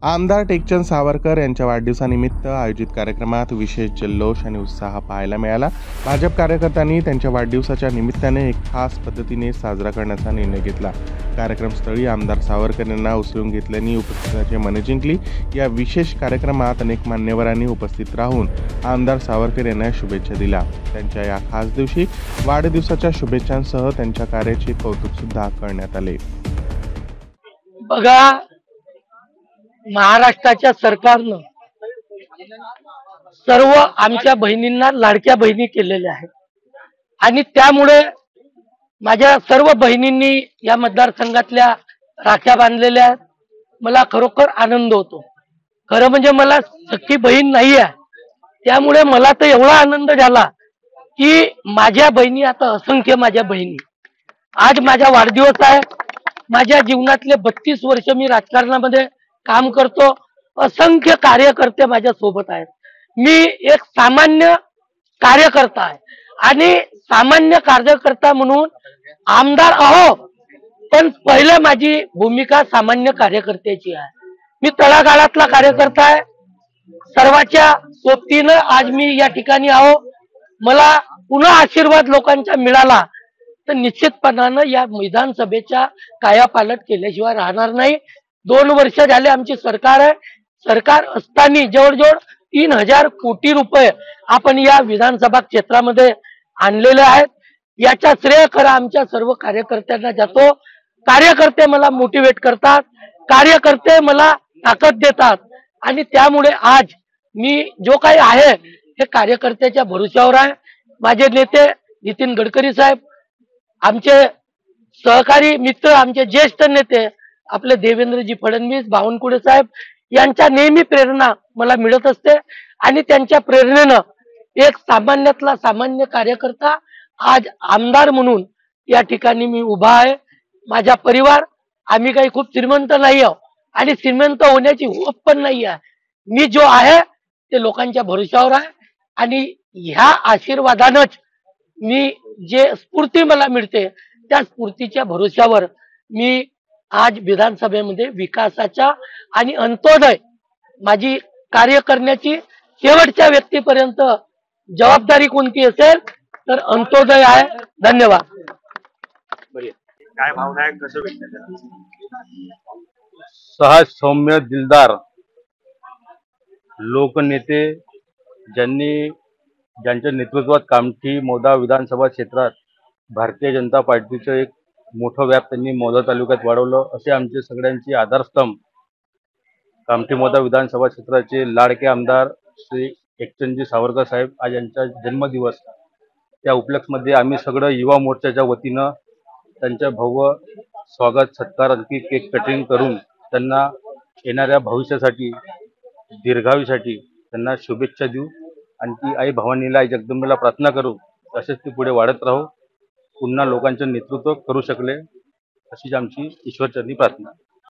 आमदार टेकचंद सावरकर यांच्या वाढदिवसानिमित्त आयोजित कार्यक्रमात विशेष जल्लोष आणि उत्साह पाहायला मिळाला। भाजप कार्यकर्त्यांनी त्यांच्या वाढदिवसाच्या निमित्ताने एक खास पद्धतीने साजरा करण्याचा निर्णय घेतला। कार्यक्रमस्थळी आमदार सावरकर यांना उचलून घेतल्याने उपस्थितांची मने जिंकली। या विशेष कार्यक्रमात अनेक मान्यवरांनी उपस्थित राहून आमदार सावरकर यांना शुभेच्छा दिल्या। त्यांच्या या खास दिवशी वाढदिवसाच्या शुभेच्छांसह त्यांच्या कार्याचे कौतुक सुद्धा करण्यात आले। बघा, महाराष्ट्राच्या सरकारनं सर्व आमच्या बहिणींना लाडक्या बहिणी केलेल्या आहेत आणि त्यामुळे माझ्या सर्व बहिणींनी या मतदारसंघातल्या राख्या बांधलेल्या आहेत। मला खरोखर आनंद होतो। खरं म्हणजे मला सख्खी बहीण नाही आहे, त्यामुळे मला तर एवढा आनंद झाला की माझ्या बहिणी आता असंख्य माझ्या बहिणी। आज माझा वाढदिवस आहे। माझ्या जीवनातले 32 वर्ष मी राजकारणामध्ये काम करतो। असंख्य कार्यकर्ते माझ्या सोबत आहेत। मी एक सामान्य कार्यकर्ता आहे आणि सामान्य कार्यकर्ता म्हणून आमदार आहो, पण पहिले माझी भूमिका सामान्य कार्यकर्त्याची आहे। मी तळागाळातला कार्यकर्ता आहे। सर्वांच्या सोबतीनं आज मी या ठिकाणी आहो। मला पुन्हा आशीर्वाद लोकांचा मिळाला तर निश्चितपणानं या विधानसभेच्या कायापालट केल्याशिवाय राहणार नाही। 2 वर्ष झाले आमची सरकार आहे। सरकार असताना जवळजवळ 3000 कोटी रुपये आपण या विधानसभा क्षेत्रामध्ये आणलेले आहेत। याचा श्रेय खरा आमच्या सर्व कार्यकर्त्यांना जातो। कार्यकर्ते मला मोटिवेट करतात, कार्यकर्ते मला ताकद देतात आणि त्यामुळे आज मी जो काही आहे हे कार्यकर्त्याच्या भरोश्यावर आहे। माझे नेते नितीन गडकरी साहेब, आमचे सहकारी मित्र, आमचे ज्येष्ठ नेते आपले देवेंद्रजी फडणवीस, बावनकुळे साहेब यांच्या नेहमी प्रेरणा मला मिळत असते आणि त्यांच्या प्रेरणेनं एक सामान्यातला सामान्य कार्यकर्ता आज आमदार म्हणून या ठिकाणी मी उभा आहे। माझा परिवार, आम्ही काही खूप श्रीमंत नाही आहोत आणि श्रीमंत होण्याची होप पण नाही आहे। मी जो आहे ते लोकांच्या भरोश्यावर आहे आणि ह्या आशीर्वादानंच मी जे स्फूर्ती मला मिळते त्या स्फूर्तीच्या भरोश्यावर मी आज विधानसभेमध्ये विकासाच्या आणि अंत्योदय माझी कार्य करण्याची शेवटच्या व्यक्तीपर्यंत जबाबदारी कोणती असेल तर अंत्योदय आहे। धन्यवाद। काय भावना आहे, कसं व्यक्त करा? सहज, सौम्य, दिलदार लोकनेते ज्यांच्या नेतृत्वात कामठी मोदा विधानसभा क्षेत्रात भारतीय जनता पार्टीचं एक मोठं व्याप त्यांनी मोदा तालुक्यात वाढवलं, असे आमचे सगळ्यांचे आधारस्तंभ कामठी मोदा विधानसभा क्षेत्राचे लाडके आमदार श्री टेकचंदजी सावरकर साहेब। आज यांचा जन्मदिवस, त्या उपलक्षमध्ये आम्ही सगळं युवा मोर्चाच्या वतीनं त्यांच्या भव्य स्वागत सत्कार, आणखी केक कटिंग करून त्यांना येणाऱ्या भविष्यासाठी, दीर्घायुसाठी त्यांना शुभेच्छा देऊ। आणखी आई भवानीला, आई जगदंबेला प्रार्थना करू तसेच ती पुढे वाढत राहू, पुन्हा लोकांचं नेतृत्व करू शकले अशीच आमची ईश्वरचरणी प्रार्थना।